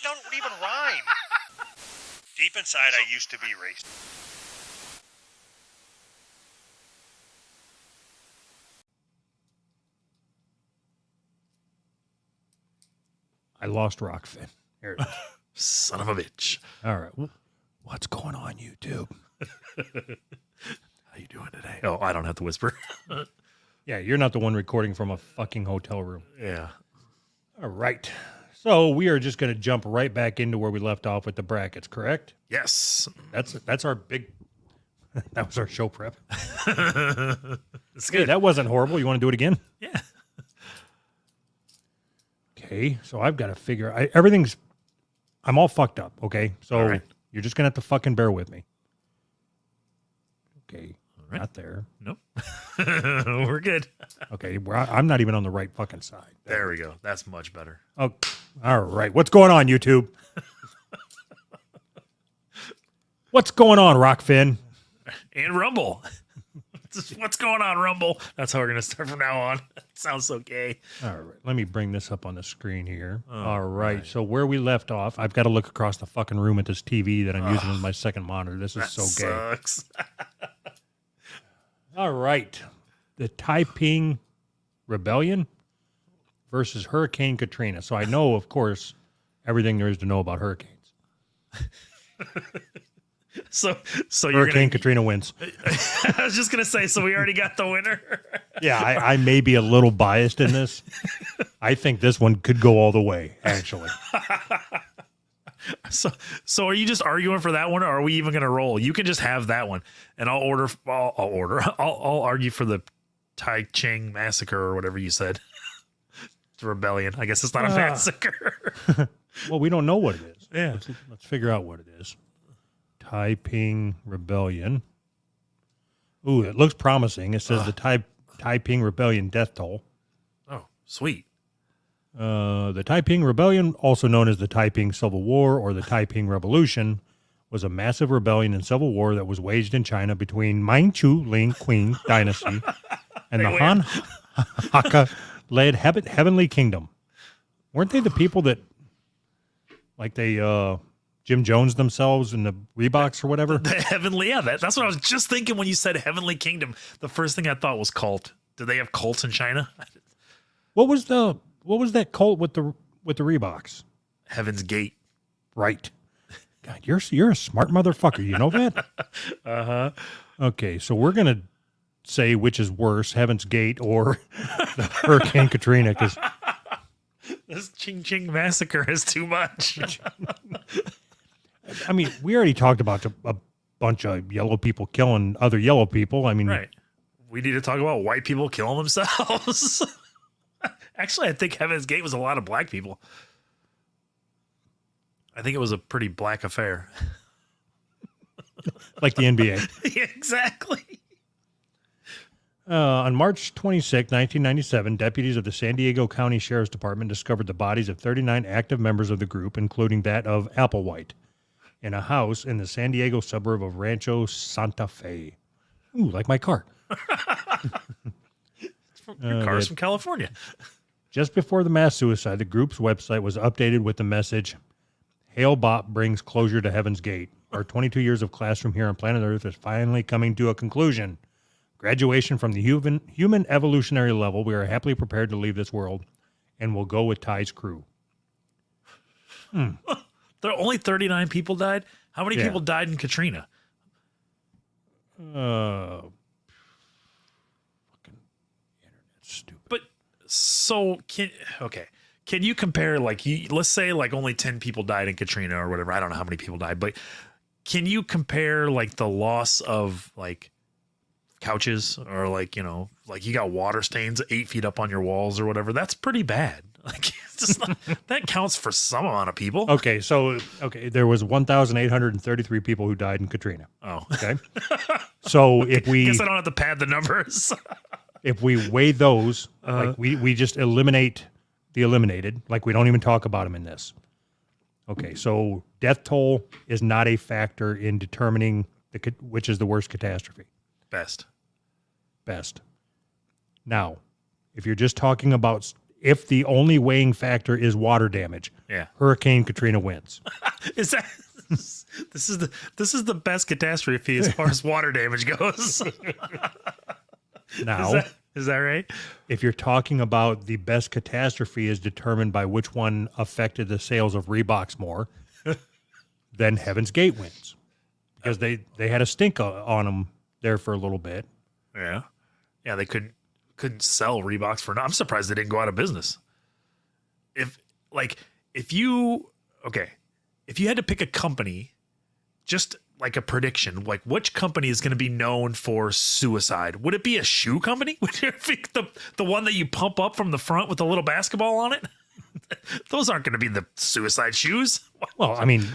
don't even rhyme. Deep inside, I used to be racist. I lost Rockfin. Here it is. Son of a bitch. All right. What's going on, YouTube? How you doing today? Oh, I don't have to whisper. Yeah, you're not the one recording from a fucking hotel room. Yeah. All right. So we are just going to jump right back into where we left off with the brackets, correct? Yes. That's our big... That was our show prep. It's good. Hey, that wasn't horrible. You want to do it again? Yeah. Okay, so I've got to figure... everything's... I'm all fucked up, okay? So All right. you're just going to have to fucking bear with me. Okay, right. not there. Nope. We're good. Okay, I'm not even on the right fucking side. There we go. That's much better. Oh, all right. What's going on, YouTube? What's going on, Rockfin? And Rumble. What's going on, Rumble? That's how we're going to start from now on. Sounds so gay. All right. Let me bring this up on the screen here. All right. So where we left off, I've got to look across the fucking room at this TV that I'm using as my second monitor. This is so gay. Sucks. All right. The Taiping Rebellion versus Hurricane Katrina. So I know, of course, everything there is to know about hurricanes. So Hurricane Katrina wins. I was just gonna say. So we already got the winner. Yeah, I may be a little biased in this. I think this one could go all the way. Actually, So are you just arguing for that one, or are we even gonna roll? You can just have that one, and I'll order. I'll argue for the Tai Ching massacre or whatever you said. It's a rebellion. I guess it's not a massacre. well, we don't know what it is. Yeah. Let's figure out what it is. Taiping Rebellion. Ooh, it looks promising. It says the Taiping Rebellion death toll. Oh, sweet. The Taiping Rebellion, also known as the Taiping Civil War or the Taiping Revolution, was a massive rebellion and civil war that was waged in China between Manchu Ling Qing dynasty and the Han Hakka-led Heavenly Kingdom. Weren't they the people that, like they... Jim Jones themselves in the Reeboks or whatever? The Heavenly, yeah, that's what I was just thinking when you said Heavenly Kingdom. The first thing I thought was cult. Do they have cults in China? What was that cult with the Reeboks? Heaven's Gate. Right. God, you're a smart motherfucker. You know that? Uh-huh. Okay, so we're gonna say which is worse, Heaven's Gate or the Hurricane Katrina, because this Ching Ching massacre is too much. I mean, we already talked about a bunch of yellow people killing other yellow people. I mean, right. We need to talk about white people killing themselves. Actually, I think Heaven's Gate was a lot of black people. I think it was a pretty black affair. like the NBA. Yeah, exactly. On March 26, 1997, deputies of the San Diego County Sheriff's Department discovered the bodies of 39 active members of the group, including that of Applewhite, in a house in the San Diego suburb of Rancho Santa Fe. Ooh, like my car. Your car's from California. Just before the mass suicide, the group's website was updated with the message, Hail Bop brings closure to Heaven's Gate. Our 22 years of classroom here on planet Earth is finally coming to a conclusion. Graduation from the human evolutionary level, we are happily prepared to leave this world, and we'll go with Ty's crew. There are only 39 people died? How many people died in Katrina? Fucking internet's stupid. But so can you compare, like, let's say like only 10 people died in Katrina or whatever. I don't know how many people died, but can you compare like the loss of like couches or like, you know, like you got water stains 8 feet up on your walls or whatever? That's pretty bad. Like, it's just not, that counts for some amount of people. Okay, there was 1,833 people who died in Katrina. Oh, okay. So if we guess I don't have to pad the numbers. if we weigh those, like we just eliminate the eliminated, like we don't even talk about them in this. Okay, so death toll is not a factor in determining which is the worst catastrophe. Best. Now, if you're just talking about if the only weighing factor is water damage, Yeah. Hurricane Katrina wins. Is that this is the best catastrophe as far as water damage goes. Now, Is that right? if you're talking about the best catastrophe is determined by which one affected the sales of Reeboks more, then Heaven's Gate wins. Because they had a stink on them there for a little bit. Yeah. Yeah, they couldn't sell Reeboks for. I'm surprised they didn't go out of business. If you had to pick a company, just like a prediction, like which company is going to be known for suicide? Would it be a shoe company? Would you pick the one that you pump up from the front with a little basketball on it? Those aren't going to be the suicide shoes. Well, I mean,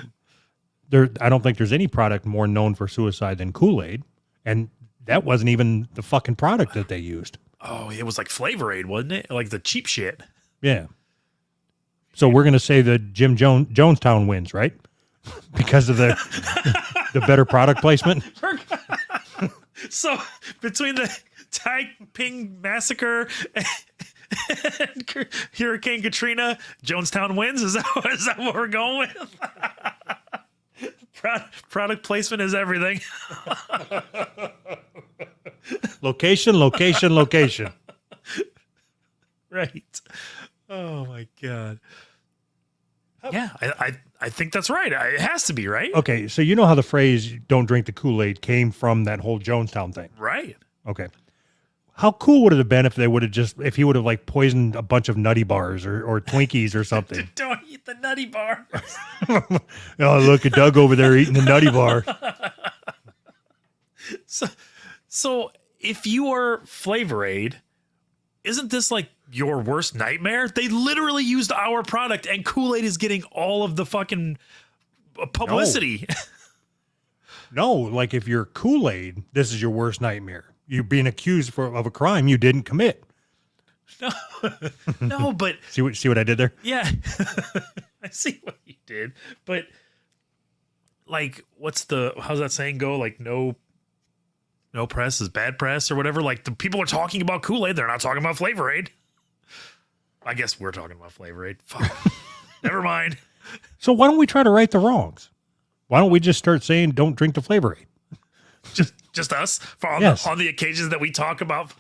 I don't think there's any product more known for suicide than Kool-Aid. And that wasn't even the fucking product that they used. Oh, it was like Flavor Aid, wasn't it? Like the cheap shit. Yeah. So we're going to say that Jonestown wins, right? Because of the better product placement. So between the Taiping Massacre and Hurricane Katrina, Jonestown wins. Is that what we're going with? Product placement is everything. Location. Right. Oh my God. Yeah, I think that's right. It has to be, right? Okay, so you know how the phrase "don't drink the Kool-Aid" came from that whole Jonestown thing. Right. Okay. How cool would it have been if he would have like poisoned a bunch of Nutty Bars or Twinkies or something? Don't eat the Nutty Bar. Oh, look at Doug over there eating the Nutty Bar. So if you are Flavor Aid, isn't this like your worst nightmare? They literally used our product and Kool-Aid is getting all of the fucking publicity. No, like if you're Kool-Aid, this is your worst nightmare. You're being accused of a crime you didn't commit. No, but See what I did there? yeah, I see what you did. But like, how's that saying go? Like no press is bad press or whatever. Like the people are talking about Kool-Aid. They're not talking about Flavor Aid. I guess we're talking about Flavor Aid. Fuck. Never mind. So why don't we try to right the wrongs? Why don't we just start saying don't drink the Flavor Aid? Just us Yes. on the occasions that we talk about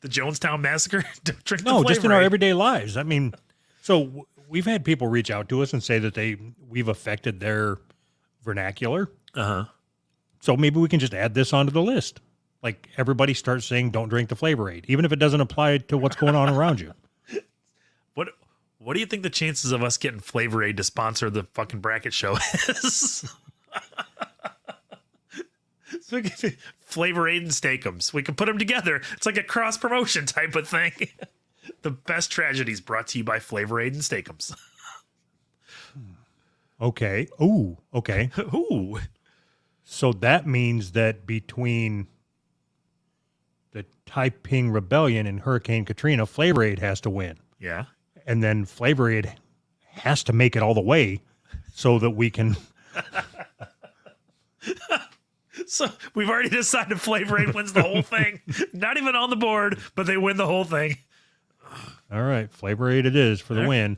the Jonestown Massacre. Don't drink the No, Flavor just in our Aid. everyday lives. I mean, so we've had people reach out to us and say that we've affected their vernacular. Uh-huh. So maybe we can just add this onto the list. Like everybody starts saying don't drink the Flavor Aid, even if it doesn't apply to what's going on around you. What do you think the chances of us getting Flavor Aid to sponsor the fucking bracket show is? So we can Flavor Aid and Steakums. We can put them together. It's like a cross promotion type of thing. The best tragedies brought to you by Flavor Aid and Steakums. Okay. Ooh, okay. Ooh. So that means that between the Taiping Rebellion and Hurricane Katrina, Flavor Aid has to win. Yeah. And then Flavor Aid has to make it all the way so that we can. So we've already decided Flavor Aid wins the whole thing. Not even on the board, but they win the whole thing. All right. Flavor Aid it is for the All right. win.